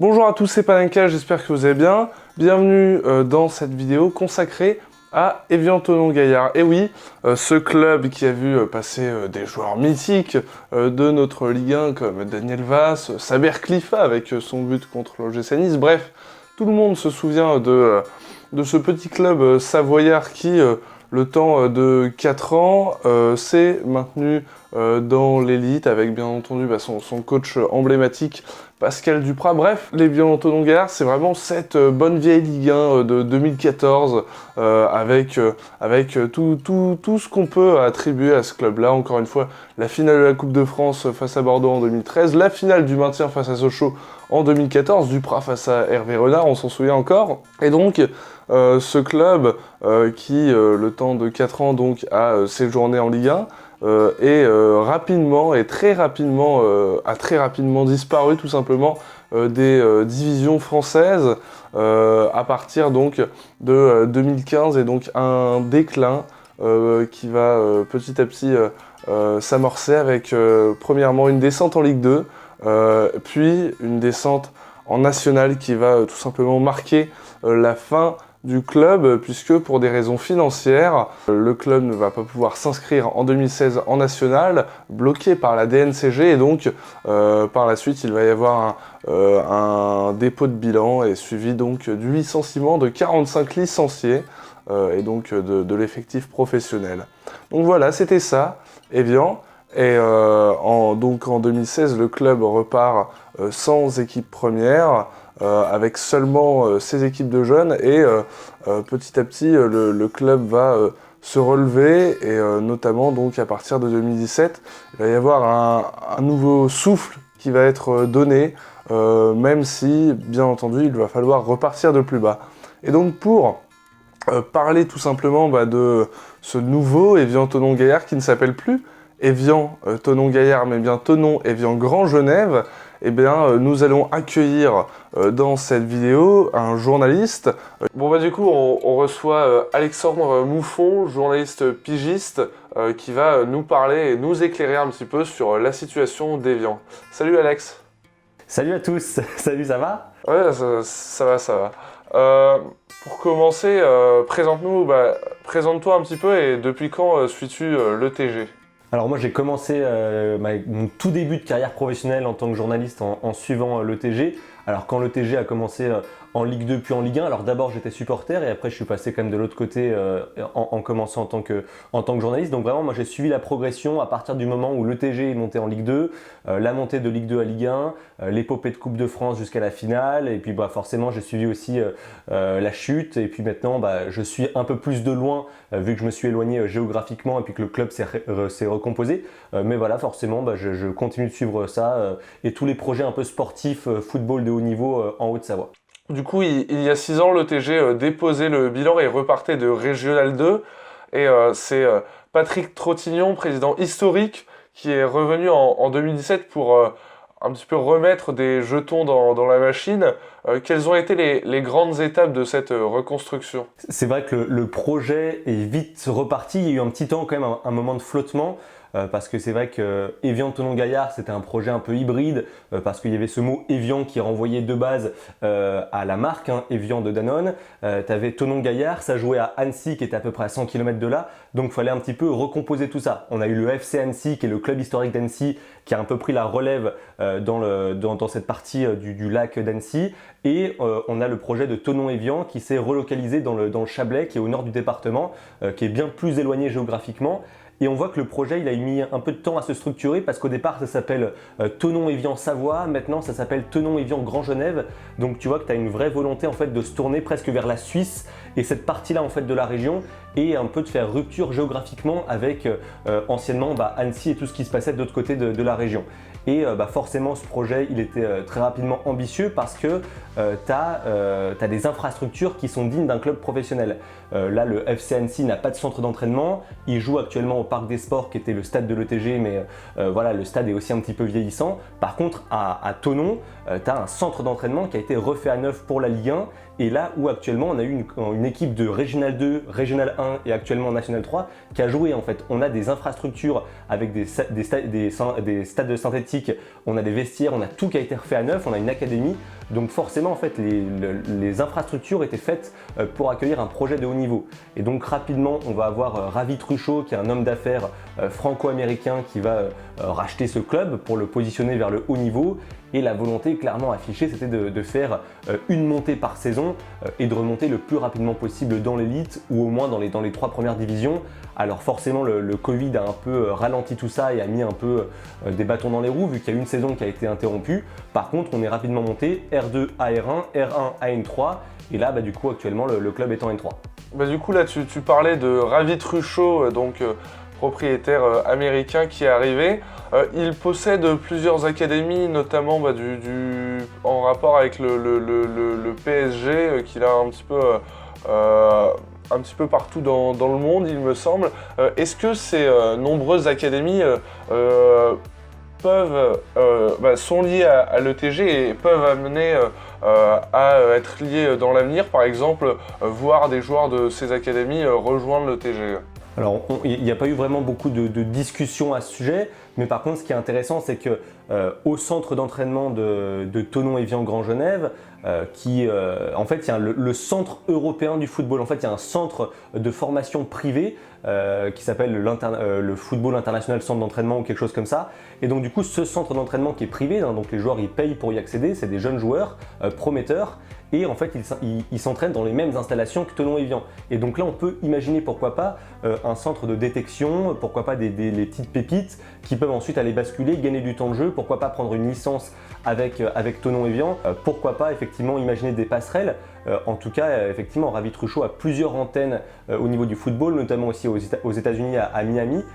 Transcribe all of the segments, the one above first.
Bonjour à tous, c'est Panenka, j'espère que vous allez bien. Bienvenue dans cette vidéo consacrée à Évian-Thonon-Gaillard. Et oui, ce club qui a vu passer des joueurs mythiques de notre Ligue 1 comme Daniel Vasse, Saber Khlifa avec son but contre l'OGC Nice. Bref, tout le monde se souvient de ce petit club savoyard qui, le temps de 4 ans, s'est maintenu dans l'élite avec bien entendu son coach emblématique Pascal Duprat. Bref, l'Évian-Thonon-Gaillard, c'est vraiment cette bonne vieille Ligue 1 de 2014 avec tout ce qu'on peut attribuer à ce club-là. Encore une fois, la finale de la Coupe de France face à Bordeaux en 2013, la finale du maintien face à Sochaux en 2014, Duprat face à Hervé Renard, on s'en souvient encore. Et donc, ce club qui, le temps de 4 ans, donc, a séjourné en Ligue 1, et rapidement et très rapidement a très rapidement disparu tout simplement des divisions françaises à partir donc de 2015 et donc un déclin qui va petit à petit s'amorcer avec premièrement une descente en Ligue 2 puis une descente en National qui va tout simplement marquer la fin du club, puisque pour des raisons financières, le club ne va pas pouvoir s'inscrire en 2016 en National, bloqué par la DNCG, et donc par la suite il va y avoir un dépôt de bilan et suivi donc du licenciement de 45 licenciés et donc de l'effectif professionnel. Donc voilà, c'était ça, Évian. Et donc en 2016, le club repart sans équipe première, avec seulement ses équipes de jeunes, et petit à petit le club va se relever, et notamment donc à partir de 2017, il va y avoir un nouveau souffle qui va être donné, même si bien entendu il va falloir repartir de plus bas. Et donc pour parler tout simplement de ce nouveau Évian-Thonon-Gaillard qui ne s'appelle plus Évian-Thonon-Gaillard, mais bien Thonon-Évian-Grand Genève, eh bien, nous allons accueillir dans cette vidéo un journaliste. Bon du coup, on reçoit Alexandre Mouffon, journaliste pigiste, qui va nous parler et nous éclairer un petit peu sur la situation d'Évian. Salut Alex. Salut à tous, salut, ça va? Ouais, ça va. Pour commencer, présente-toi un petit peu, et depuis quand suis-tu l'ETG? Alors moi j'ai commencé mon tout début de carrière professionnelle en tant que journaliste en suivant l'ETG. Alors quand l'ETG a commencé en Ligue 2 puis en Ligue 1, alors d'abord j'étais supporter et après je suis passé quand même de l'autre côté en commençant en tant que journaliste. Donc vraiment moi j'ai suivi la progression à partir du moment où l'ETG est monté en Ligue 2, la montée de Ligue 2 à Ligue 1, l'épopée de Coupe de France jusqu'à la finale, et puis forcément j'ai suivi aussi la chute, et puis maintenant je suis un peu plus de loin vu que je me suis éloigné géographiquement et puis que le club s'est recomposé. Mais voilà, forcément je continue de suivre ça et tous les projets un peu sportifs, football de haut niveau en Haute-Savoie. Du coup, il y a 6 ans, l'ETG déposait le bilan et repartait de Régional 2. Et c'est Patrick Trottignon, président historique, qui est revenu en 2017 pour un petit peu remettre des jetons dans la machine. Quelles ont été les grandes étapes de cette reconstruction? C'est vrai que le projet est vite reparti. Il y a eu un petit temps quand même, un moment de flottement. Parce que c'est vrai que Évian-Thonon-Gaillard c'était un projet un peu hybride, parce qu'il y avait ce mot Évian qui renvoyait de base à la marque, Évian de Danone. Tu avais Thonon-Gaillard, ça jouait à Annecy qui était à peu près à 100 km de là, donc il fallait un petit peu recomposer tout ça. On a eu le FC Annecy qui est le club historique d'Annecy qui a un peu pris la relève dans cette partie du lac d'Annecy, et on a le projet de Thonon-Évian qui s'est relocalisé dans le Chablais qui est au nord du département, qui est bien plus éloigné géographiquement. Et on voit que le projet il a mis un peu de temps à se structurer, parce qu'au départ ça s'appelle Thonon-Évian Savoie, maintenant ça s'appelle Thonon-Évian Grand Genève. Donc tu vois que tu as une vraie volonté en fait de se tourner presque vers la Suisse et cette partie-là en fait de la région, et un peu de faire rupture géographiquement avec anciennement Annecy et tout ce qui se passait de l'autre côté de la région. Et forcément ce projet il était très rapidement ambitieux, parce que tu as des infrastructures qui sont dignes d'un club professionnel. Là le FC Annecy n'a pas de centre d'entraînement, il joue actuellement au Parc des Sports qui était le stade de l'ETG, mais voilà, le stade est aussi un petit peu vieillissant. Par contre à Thonon, tu as un centre d'entraînement qui a été refait à neuf pour la Ligue 1, et là où actuellement on a eu une équipe de Régional 2, Régional 1 et actuellement National 3 qui a joué en fait. On a des infrastructures avec des stades synthétiques, on a des vestiaires, on a tout qui a été refait à neuf, on a une académie. Donc forcément, en fait, les infrastructures étaient faites pour accueillir un projet de haut niveau. Et donc rapidement, on va avoir Ravi Truchot, qui est un homme d'affaires franco-américain qui va racheter ce club pour le positionner vers le haut niveau. Et la volonté clairement affichée, c'était de faire une montée par saison et de remonter le plus rapidement possible dans l'élite ou au moins dans les 3 premières divisions. Alors forcément, le Covid a un peu ralenti tout ça et a mis un peu des bâtons dans les roues vu qu'il y a une saison qui a été interrompue. Par contre, on est rapidement monté R2 à R1, R1 à N3 et là, du coup, actuellement, le club est en N3. Du coup, là, tu parlais de Ravi Truchot, propriétaire américain qui est arrivé. Il possède plusieurs académies, notamment en rapport avec le PSG, qu'il a un petit peu partout dans le monde, il me semble. Est-ce que ces nombreuses académies sont liées à l'ETG et peuvent amener à être liées dans l'avenir, par exemple, voir des joueurs de ces académies rejoindre l'ETG? Alors, il n'y a pas eu vraiment beaucoup de discussions à ce sujet, mais par contre, ce qui est intéressant, c'est que au centre d'entraînement de Thonon-Évian Grand Genève, en fait, il y a le centre européen du football. En fait, il y a un centre de formation privé qui s'appelle le Football International Centre d'entraînement ou quelque chose comme ça. Et donc, du coup, ce centre d'entraînement qui est privé, donc les joueurs ils payent pour y accéder, c'est des jeunes joueurs prometteurs. Et en fait, ils s'entraînent dans les mêmes installations que Thonon-Évian. Et donc là, on peut imaginer pourquoi pas un centre de détection, pourquoi pas les petites pépites qui peuvent ensuite aller basculer, gagner du temps de jeu, pourquoi pas prendre une licence avec Thonon-Évian, pourquoi pas effectivement imaginer des passerelles. En tout cas, effectivement, Ravi Truchot a plusieurs antennes au niveau du football, notamment aussi aux États-Unis, à Miami.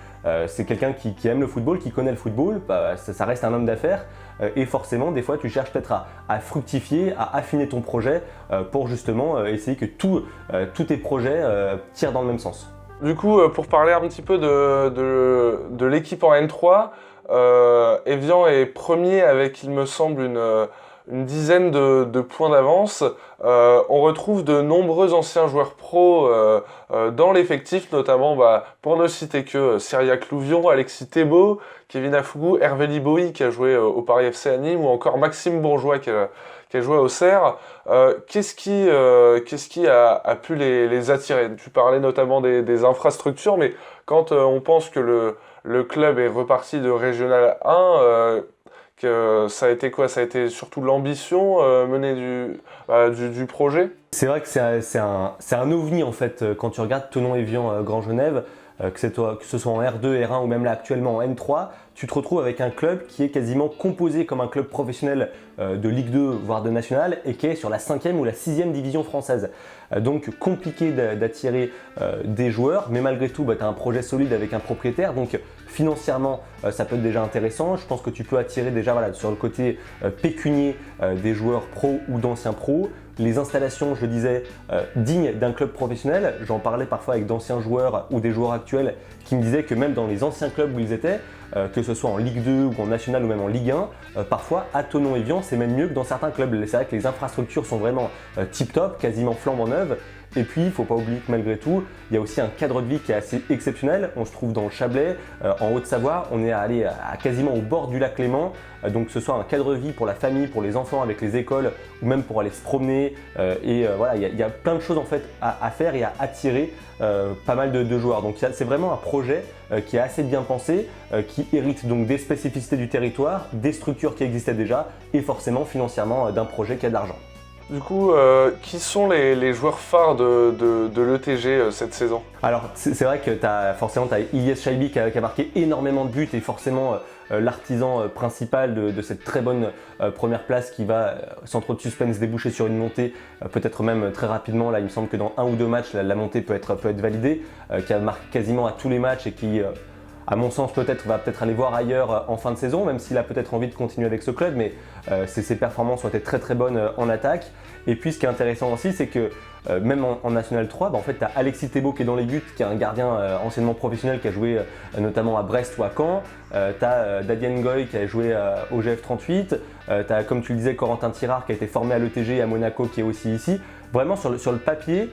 C'est quelqu'un qui aime le football, qui connaît le football, ça reste un homme d'affaires. Et forcément, des fois, tu cherches peut-être à fructifier, à affiner ton projet pour justement essayer que tous tes projets tirent dans le même sens. Du coup, pour parler un petit peu de l'équipe en N3, Évian est premier avec, il me semble, une dizaine de points d'avance. On retrouve de nombreux anciens joueurs pro dans l'effectif, notamment, pour ne citer que Cyriac Louvion, Alexis Thébault, Kevin Afougou, Hervé Liboy qui a joué au Paris FC à Nîmes, ou encore Maxime Bourgeois qui a joué au Cerf. Qu'est-ce qui a pu les attirer? Tu parlais notamment des infrastructures, mais quand on pense que le club est reparti de Régional 1, que ça a été quoi? Ça a été surtout l'ambition menée du projet? C'est vrai que c'est un ovni en fait quand tu regardes Thonon-Évian Grand Genève, que ce soit en R2, R1 ou même là actuellement en N3, tu te retrouves avec un club qui est quasiment composé comme un club professionnel de Ligue 2 voire de National et qui est sur la 5e ou la 6e division française. Donc compliqué d'attirer des joueurs, mais malgré tout tu as un projet solide avec un propriétaire, donc financièrement ça peut être déjà intéressant. Je pense que tu peux attirer déjà sur le côté pécunier des joueurs pros ou d'anciens pros. Les installations, je disais, dignes d'un club professionnel. J'en parlais parfois avec d'anciens joueurs ou des joueurs actuels qui me disaient que même dans les anciens clubs où ils étaient, que ce soit en Ligue 2 ou en National ou même en Ligue 1, parfois à Thonon-Évian, c'est même mieux que dans certains clubs. C'est vrai que les infrastructures sont vraiment tip-top, quasiment flambant neuves. Et puis, il ne faut pas oublier que malgré tout, il y a aussi un cadre de vie qui est assez exceptionnel. On se trouve dans le Chablais, en Haute-Savoie. On est allé quasiment au bord du lac Léman. Donc, que ce soit un cadre de vie pour la famille, pour les enfants, avec les écoles, ou même pour aller se promener. Voilà, il y a plein de choses en fait à faire et à attirer pas mal de joueurs. Donc, c'est vraiment un projet qui est assez bien pensé, qui hérite donc des spécificités du territoire, des structures qui existaient déjà et forcément financièrement d'un projet qui a de l'argent. Du coup, qui sont les joueurs phares de l'ETG cette saison? Alors, c'est vrai que tu as Ilyes Chaibi qui a marqué énormément de buts et forcément l'artisan principal de cette très bonne première place qui va, sans trop de suspense, déboucher sur une montée, peut-être même très rapidement. Là, il me semble que dans 1 ou 2 matchs, la montée peut être validée, qui a marqué quasiment à tous les matchs et qui, à mon sens, va peut-être aller voir ailleurs en fin de saison, même s'il a peut-être envie de continuer avec ce club, mais ses performances ont été très très bonnes en attaque. Et puis ce qui est intéressant aussi, c'est que même en National 3, en fait, tu as Alexis Thébault qui est dans les buts, qui est un gardien anciennement professionnel qui a joué notamment à Brest ou à Caen. Tu as Dadian Goy qui a joué au GF38. Tu as, comme tu le disais, Corentin Tirard qui a été formé à l'ETG et à Monaco qui est aussi ici. Vraiment sur le papier,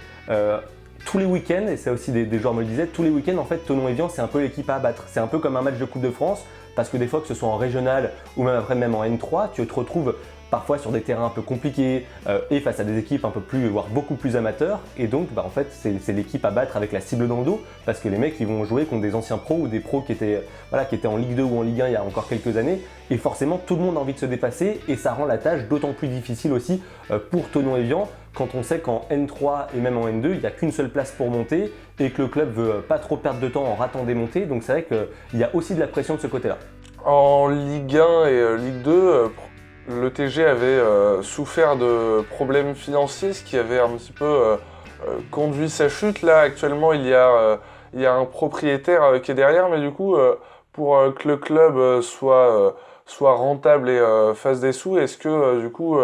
tous les week-ends, et ça aussi des joueurs me le disaient, tous les week-ends en fait Thonon-Évian c'est un peu l'équipe à abattre. C'est un peu comme un match de Coupe de France parce que des fois que ce soit en régional ou même après même en N3, tu te retrouves parfois sur des terrains un peu compliqués et face à des équipes un peu plus, voire beaucoup plus amateurs. Et donc en fait c'est l'équipe à battre avec la cible dans le dos, parce que les mecs ils vont jouer contre des anciens pros ou des pros qui étaient en Ligue 2 ou en Ligue 1 il y a encore quelques années. Et forcément tout le monde a envie de se dépasser et ça rend la tâche d'autant plus difficile aussi pour Thonon-Evian, quand on sait qu'en N3 et même en N2, il n'y a qu'une seule place pour monter et que le club veut pas trop perdre de temps en ratant des montées. Donc c'est vrai qu'il y a aussi de la pression de ce côté-là. En Ligue 1 et Ligue 2, le TG avait souffert de problèmes financiers, ce qui avait un petit peu conduit sa chute. Là, actuellement, il y a un propriétaire qui est derrière, mais du coup, pour que le club soit rentable et fasse des sous, est-ce que du coup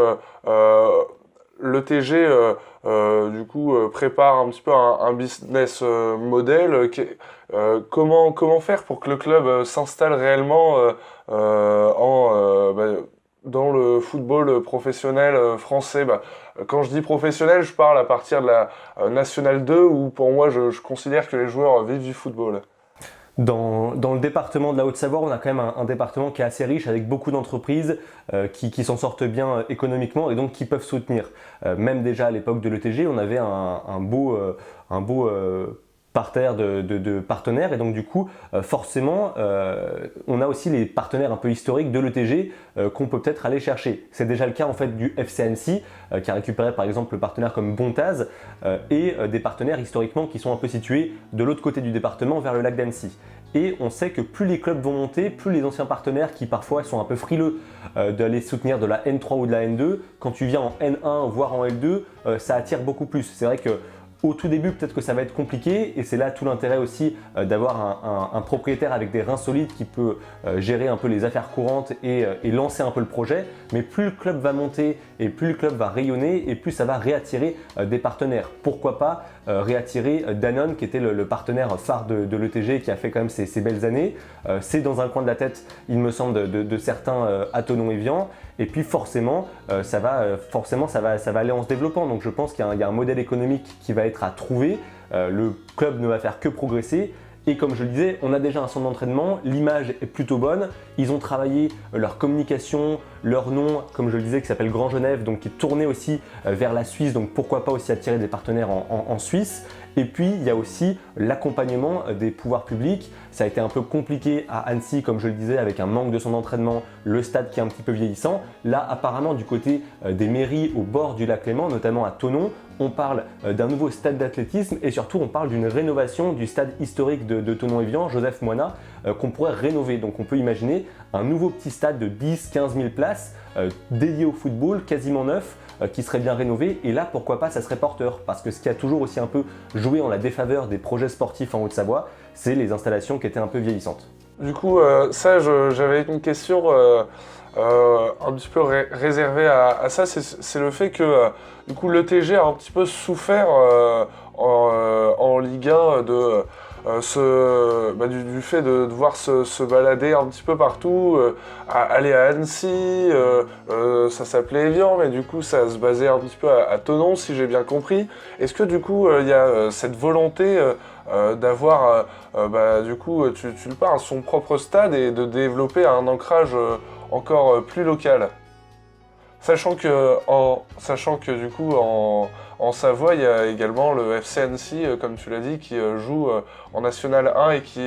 le TG prépare un petit peu un business model comment faire pour que le club s'installe réellement dans le football professionnel français. Quand je dis professionnel, je parle à partir de la Nationale 2 où pour moi je considère que les joueurs vivent du football. Dans le département de la Haute-Savoie, on a quand même un département qui est assez riche avec beaucoup d'entreprises qui s'en sortent bien économiquement et donc qui peuvent soutenir. Même déjà à l'époque de l'ETG, on avait un beau parterre de partenaires et donc du coup forcément on a aussi les partenaires un peu historiques de l'ETG qu'on peut peut-être aller chercher. C'est déjà le cas en fait du FC Annecy qui a récupéré par exemple le partenaire comme Bontaz et des partenaires historiquement qui sont un peu situés de l'autre côté du département vers le lac d'Annecy. Et on sait que plus les clubs vont monter, plus les anciens partenaires qui parfois sont un peu frileux d'aller soutenir de la N3 ou de la N2, quand tu viens en N1 voire en L2, ça attire beaucoup plus. C'est vrai que au tout début, peut-être que ça va être compliqué et c'est là tout l'intérêt aussi d'avoir un propriétaire avec des reins solides qui peut gérer un peu les affaires courantes et lancer un peu le projet. Mais plus le club va monter et plus le club va rayonner et plus ça va réattirer des partenaires. Pourquoi pas réattirer Danone qui était le partenaire phare de l'ETG qui a fait quand même ces belles années. C'est dans un coin de la tête, il me semble, de certains à Thonon-Evian. Et puis forcément, ça va aller en se développant. Donc je pense qu'il y a un modèle économique qui va être à trouver. Le club ne va faire que progresser. Et comme je le disais, on a déjà un centre d'entraînement, l'image est plutôt bonne. Ils ont travaillé leur communication, leur nom, comme je le disais, qui s'appelle Grand Genève, donc qui est tourné aussi vers la Suisse. Donc pourquoi pas aussi attirer des partenaires en Suisse. Et puis il y a aussi l'accompagnement des pouvoirs publics. Ça a été un peu compliqué à Annecy, comme je le disais, avec un manque de son entraînement, le stade qui est un petit peu vieillissant. Là, apparemment, du côté des mairies au bord du lac Léman, notamment à Thonon, on parle d'un nouveau stade d'athlétisme et surtout on parle d'une rénovation du stade historique de Thonon-Evian, Joseph Moina, qu'on pourrait rénover. Donc on peut imaginer un nouveau petit stade de 10-15 000 places dédié au football, quasiment neuf, qui serait bien rénové. Et là, pourquoi pas, ça serait porteur. Parce que ce qui a toujours aussi un peu joué en la défaveur des projets sportifs en Haute-Savoie, c'est les installations qui étaient un peu vieillissantes. Du coup, j'avais une question un petit peu réservée à ça, c'est le fait que du coup l'ETG a un petit peu souffert en Ligue 1 du fait de devoir se balader un petit peu partout, aller à Annecy, ça s'appelait Evian, mais du coup ça se basait un petit peu à Thonon, si j'ai bien compris. Est-ce que du coup il y a cette volonté d'avoir, du coup, tu le parles, son propre stade et de développer un ancrage encore plus local? Sachant que du coup en Savoie, il y a également le FC Annecy, comme tu l'as dit, qui joue en National 1 et qui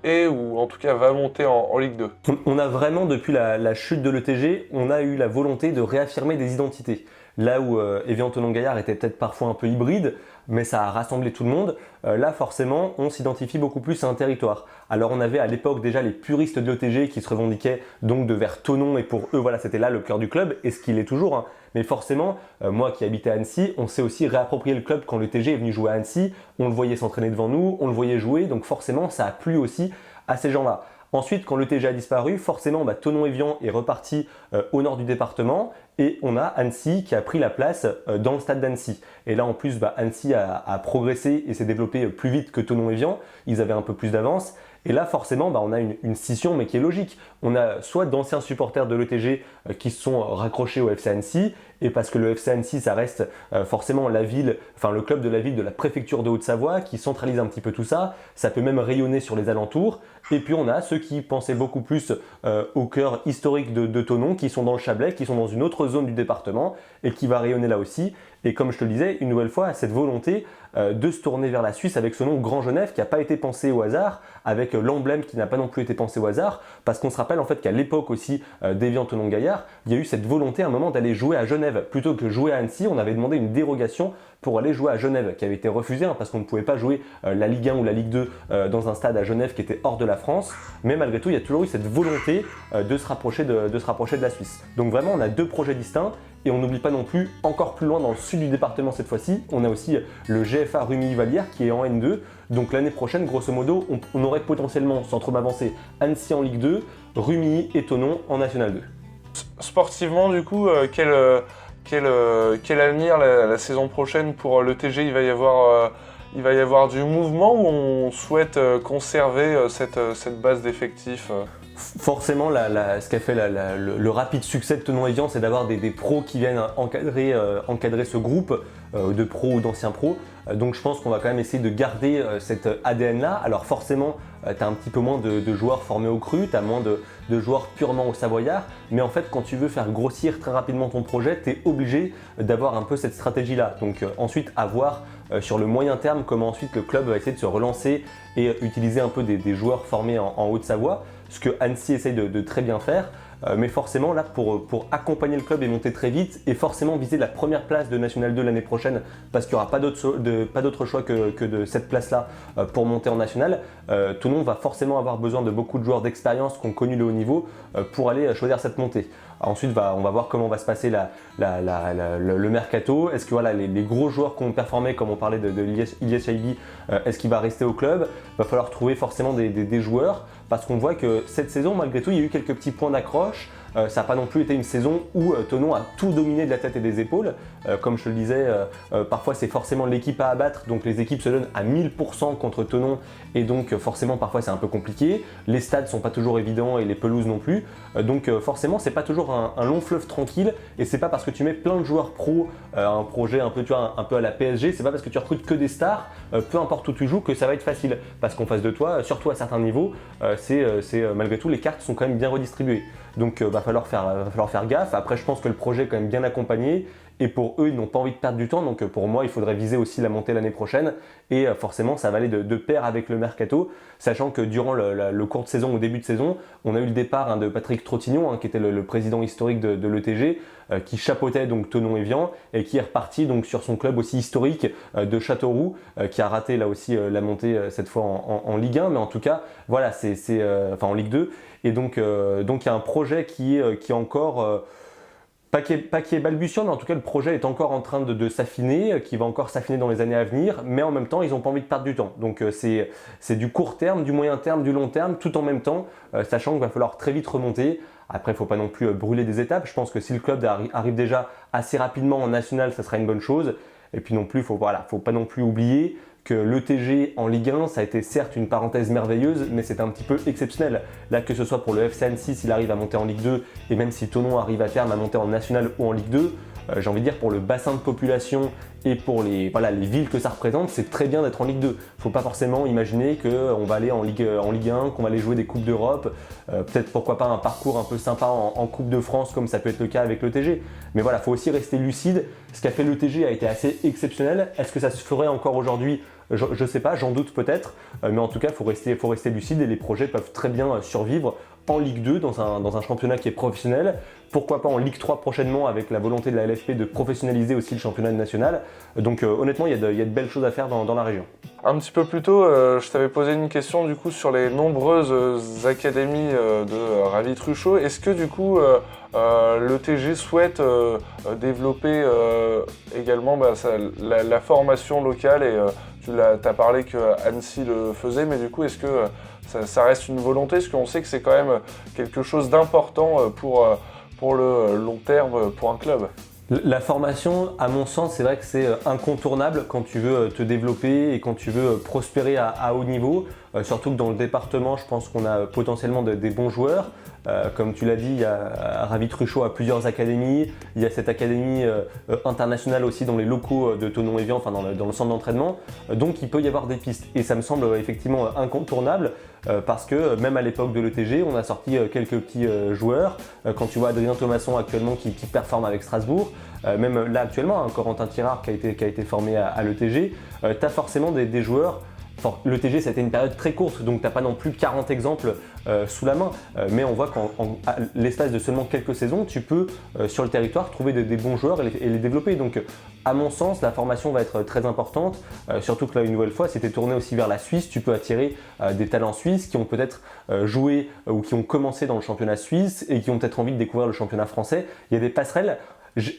est, ou en tout cas va monter en Ligue 2. On a vraiment, depuis la chute de l'ETG, on a eu la volonté de réaffirmer des identités. Là où Evian-Thonon-Gaillard était peut-être parfois un peu hybride, mais ça a rassemblé tout le monde, là forcément on s'identifie beaucoup plus à un territoire. Alors on avait à l'époque déjà les puristes de l'ETG qui se revendiquaient donc de vers Thonon et pour eux voilà c'était là le cœur du club et ce qu'il est toujours. Hein. Mais forcément, moi qui habitais à Annecy, on s'est aussi réapproprié le club quand l'ETG est venu jouer à Annecy, on le voyait s'entraîner devant nous, on le voyait jouer, donc forcément ça a plu aussi à ces gens-là. Ensuite, quand l'ETG a disparu, forcément, Thonon-Evian est reparti au nord du département et on a Annecy qui a pris la place dans le stade d'Annecy. Et là, en plus, Annecy a progressé et s'est développé plus vite que Thonon-Evian. Ils avaient un peu plus d'avance. Et là, forcément, on a une scission, mais qui est logique. On a soit d'anciens supporters de l'ETG qui se sont raccrochés au FC Annecy, et parce que le FC Annecy, ça reste forcément la ville, enfin le club de la ville de la préfecture de Haute-Savoie, qui centralise un petit peu tout ça. Ça peut même rayonner sur les alentours. Et puis on a ceux qui pensaient beaucoup plus au cœur historique de Thonon, qui sont dans le Chablais, qui sont dans une autre zone du département et qui va rayonner là aussi. Et comme je te le disais, une nouvelle fois, cette volonté de se tourner vers la Suisse avec ce nom Grand Genève qui n'a pas été pensé au hasard, avec l'emblème qui n'a pas non plus été pensé au hasard, parce qu'on se rappelle en fait qu'à l'époque aussi d'Évian Thonon Gaillard, il y a eu cette volonté à un moment d'aller jouer à Genève. Plutôt que jouer à Annecy, on avait demandé une dérogation pour aller jouer à Genève, qui avait été refusée parce qu'on ne pouvait pas jouer la Ligue 1 ou la Ligue 2 dans un stade à Genève qui était hors de la France. Mais malgré tout, il y a toujours eu cette volonté de se rapprocher de la Suisse. Donc vraiment, on a deux projets distincts. Et on n'oublie pas non plus, encore plus loin dans le sud du département cette fois-ci, on a aussi le GFA Rumilly-Vallière qui est en N2. Donc l'année prochaine, grosso modo, on aurait potentiellement, sans trop m'avancer, Annecy en Ligue 2, Rumilly et Thonon en National 2. Sportivement, du coup, quel avenir la saison prochaine pour le TG? Il va y avoir du mouvement ou on souhaite conserver cette base d'effectifs? Forcément, ce qu'a fait le rapide succès de Thonon-Évian, c'est d'avoir des pros qui viennent encadrer ce groupe de pros ou d'anciens pros. Donc je pense qu'on va quand même essayer de garder cet ADN-là. Alors forcément, tu as un petit peu moins de joueurs formés au cru, tu as moins de joueurs purement au Savoyard. Mais en fait, quand tu veux faire grossir très rapidement ton projet, tu es obligé d'avoir un peu cette stratégie-là. Donc ensuite, à voir sur le moyen terme comment ensuite le club va essayer de se relancer et utiliser un peu des joueurs formés en Haute-Savoie. Ce que Annecy essaye de très bien faire, mais forcément là pour accompagner le club et monter très vite et forcément viser la première place de National 2 l'année prochaine parce qu'il n'y aura pas d'autre choix que de cette place-là pour monter en National, Thonon va forcément avoir besoin de beaucoup de joueurs d'expérience qui ont connu le haut niveau pour aller choisir cette montée. Ensuite, on va voir comment va se passer le mercato. Est-ce que voilà, les gros joueurs qui ont performé, comme on parlait de Ilyes Chaibi, est-ce qu'il va rester au club? Il va falloir trouver forcément des joueurs parce qu'on voit que cette saison, malgré tout, il y a eu quelques petits points d'accroche. Ça n'a pas non plus été une saison où Thonon a tout dominé de la tête et des épaules. Comme je te le disais, parfois c'est forcément l'équipe à abattre, donc les équipes se donnent à 1000% contre Thonon et donc forcément parfois c'est un peu compliqué. Les stades sont pas toujours évidents et les pelouses non plus. Donc forcément c'est pas toujours un long fleuve tranquille et c'est pas parce que tu mets plein de joueurs pros, un projet un peu, tu vois, un peu à la PSG, c'est pas parce que tu recrutes que des stars, peu importe où tu joues, que ça va être facile. Parce qu'en face de toi, surtout à certains niveaux, malgré tout les cartes sont quand même bien redistribuées. Donc va falloir faire gaffe. Après je pense que le projet est quand même bien accompagné et pour eux ils n'ont pas envie de perdre du temps. Donc pour moi il faudrait viser aussi la montée l'année prochaine et forcément ça va aller de pair avec le mercato. Sachant que durant le cours de saison ou début de saison, on a eu le départ de Patrick Trottignon qui était le président historique de l'ETG qui chapeautait donc Thonon-Évian et qui est reparti donc sur son club aussi historique de Châteauroux qui a raté là aussi la montée cette fois en Ligue 1 mais en tout cas voilà enfin en Ligue 2 et donc il y a un projet qui est encore pas qui est balbutiant mais en tout cas le projet est encore en train de s'affiner, qui va encore s'affiner dans les années à venir mais en même temps ils n'ont pas envie de perdre du temps donc c'est du court terme, du moyen terme, du long terme tout en même temps sachant qu'il va falloir très vite remonter. Après, il ne faut pas non plus brûler des étapes. Je pense que si le club arrive déjà assez rapidement en national, ça sera une bonne chose. Et puis non plus, faut pas non plus oublier que l'ETG en Ligue 1, ça a été certes une parenthèse merveilleuse, mais c'est un petit peu exceptionnel. Là, que ce soit pour le FC Annecy, s'il arrive à monter en Ligue 2, et même si Thonon arrive à terme à monter en national ou en Ligue 2, j'ai envie de dire pour le bassin de population et pour les villes que ça représente, c'est très bien d'être en Ligue 2. Il ne faut pas forcément imaginer qu'on va aller en Ligue 1, qu'on va aller jouer des Coupes d'Europe, peut-être pourquoi pas un parcours un peu sympa en Coupe de France comme ça peut être le cas avec l'ETG. Mais voilà, il faut aussi rester lucide. Ce qu'a fait l'ETG a été assez exceptionnel. Est-ce que ça se ferait encore aujourd'hui ? Je ne sais pas, j'en doute peut-être, mais en tout cas, il faut rester lucide et les projets peuvent très bien survivre en Ligue 2 dans un championnat qui est professionnel. Pourquoi pas en Ligue 3 prochainement avec la volonté de la LFP de professionnaliser aussi le championnat national. Donc honnêtement, il y a de belles choses à faire dans la région. Un petit peu plus tôt, je t'avais posé une question du coup sur les nombreuses académies de Ravi Truchot. Est-ce que du coup l'ETG souhaite développer également la formation locale et tu as parlé que Annecy le faisait, mais du coup est-ce que ça reste une volonté? Parce qu'on sait que c'est quand même quelque chose d'important pour le long terme pour un club. La formation, à mon sens, c'est vrai que c'est incontournable quand tu veux te développer et quand tu veux prospérer à haut niveau. surtout que dans le département, je pense qu'on a potentiellement des bons joueurs. Comme tu l'as dit, il y a Ravi Truchot à plusieurs académies, il y a cette académie internationale aussi dans les locaux de Thonon-Évian, enfin dans le centre d'entraînement, donc il peut y avoir des pistes. Et ça me semble effectivement incontournable parce que même à l'époque de l'ETG, on a sorti quelques petits joueurs. Quand tu vois Adrien Thomasson actuellement qui performe avec Strasbourg, même là actuellement, Corentin Tirard qui a été formé à l'ETG, tu as forcément des joueurs. L'ETG, ça a été une période très courte, donc tu n'as pas non plus 40 exemples sous la main. Mais on voit qu'à l'espace de seulement quelques saisons, tu peux, sur le territoire, trouver des bons joueurs et les développer. Donc, à mon sens, la formation va être très importante. Surtout que là, une nouvelle fois, si tu es tourné aussi vers la Suisse, tu peux attirer des talents suisses qui ont peut-être joué ou qui ont commencé dans le championnat suisse et qui ont peut-être envie de découvrir le championnat français. Il y a des passerelles.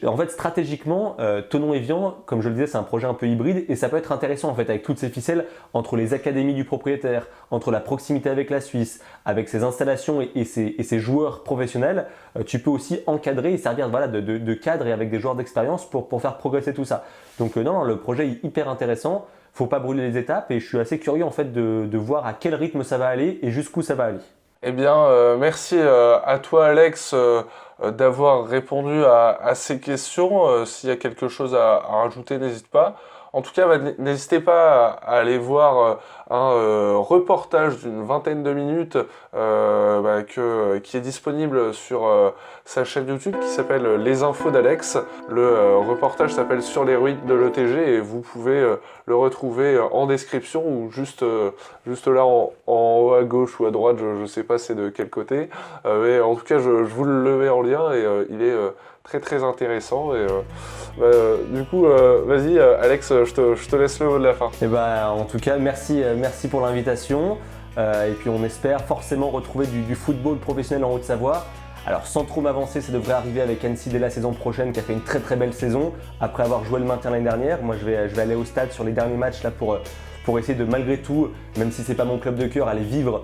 En fait, stratégiquement, Thonon-Évian, comme je le disais, c'est un projet un peu hybride et ça peut être intéressant en fait avec toutes ces ficelles entre les académies du propriétaire, entre la proximité avec la Suisse, avec ses installations et ses joueurs professionnels. Tu peux aussi encadrer et servir voilà, de cadre et avec des joueurs d'expérience pour faire progresser tout ça. Donc non, le projet est hyper intéressant. Faut pas brûler les étapes et je suis assez curieux en fait de voir à quel rythme ça va aller et jusqu'où ça va aller. Eh bien, merci à toi Alex d'avoir répondu à ces questions. S'il y a quelque chose à rajouter, n'hésite pas. En tout cas, n'hésitez pas à aller voir un reportage d'une vingtaine de minutes qui est disponible sur sa chaîne YouTube qui s'appelle Les Infos d'Alex. Le reportage s'appelle Sur les ruines de l'ETG et vous pouvez le retrouver en description ou juste là en haut à gauche ou à droite, je ne sais pas c'est de quel côté. Mais en tout cas, je vous le mets en lien et il est très très intéressant. Et du coup, vas-y Alex, je te laisse le mot de la fin. Et en tout cas, merci pour l'invitation. Et puis on espère forcément retrouver du football professionnel en Haute-Savoie. Alors sans trop m'avancer, ça devrait arriver avec Annecy dès la saison prochaine qui a fait une très très belle saison après avoir joué le maintien l'année dernière. Moi je vais aller au stade sur les derniers matchs là pour essayer de malgré tout, même si c'est pas mon club de cœur, aller vivre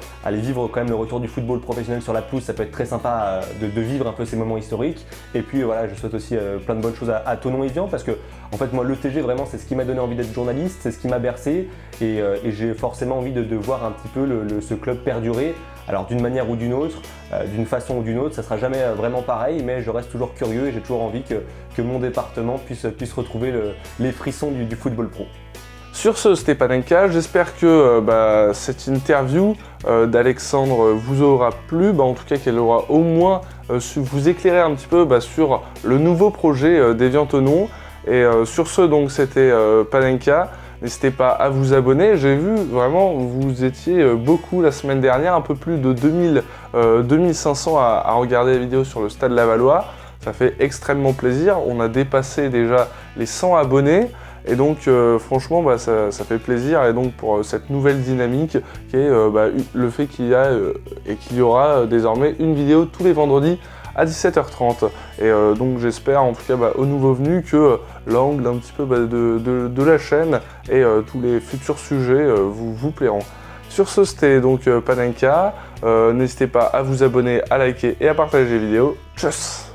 quand même le retour du football professionnel sur la pelouse. Ça peut être très sympa de vivre un peu ces moments historiques. Et puis voilà, je souhaite aussi plein de bonnes choses à Thonon-Évian parce que en fait moi l'ETG vraiment c'est ce qui m'a donné envie d'être journaliste, c'est ce qui m'a bercé et j'ai forcément envie de voir un petit peu ce club perdurer. Alors d'une manière ou d'une autre, d'une façon ou d'une autre, ça sera jamais vraiment pareil, mais je reste toujours curieux et j'ai toujours envie que mon département puisse retrouver les frissons du football pro. Sur ce, c'était Panenka. J'espère que cette interview d'Alexandre vous aura plu, en tout cas qu'elle aura au moins su vous éclairer un petit peu sur le nouveau projet d'Évian Thonon. Et sur ce, donc c'était Panenka. N'hésitez pas à vous abonner. J'ai vu vraiment, vous étiez beaucoup la semaine dernière, un peu plus de 2500 à regarder la vidéo sur le Stade Lavallois. Ça fait extrêmement plaisir. On a dépassé déjà les 100 abonnés. Et donc franchement ça fait plaisir et donc pour cette nouvelle dynamique qui est le fait qu'il y aura désormais une vidéo tous les vendredis à 17h30 et donc j'espère en tout cas aux nouveaux venus que l'angle un petit peu de la chaîne et tous les futurs sujets vous plairont. Sur ce, c'était donc Panenka, n'hésitez pas à vous abonner, à liker et à partager les vidéos. Tchuss!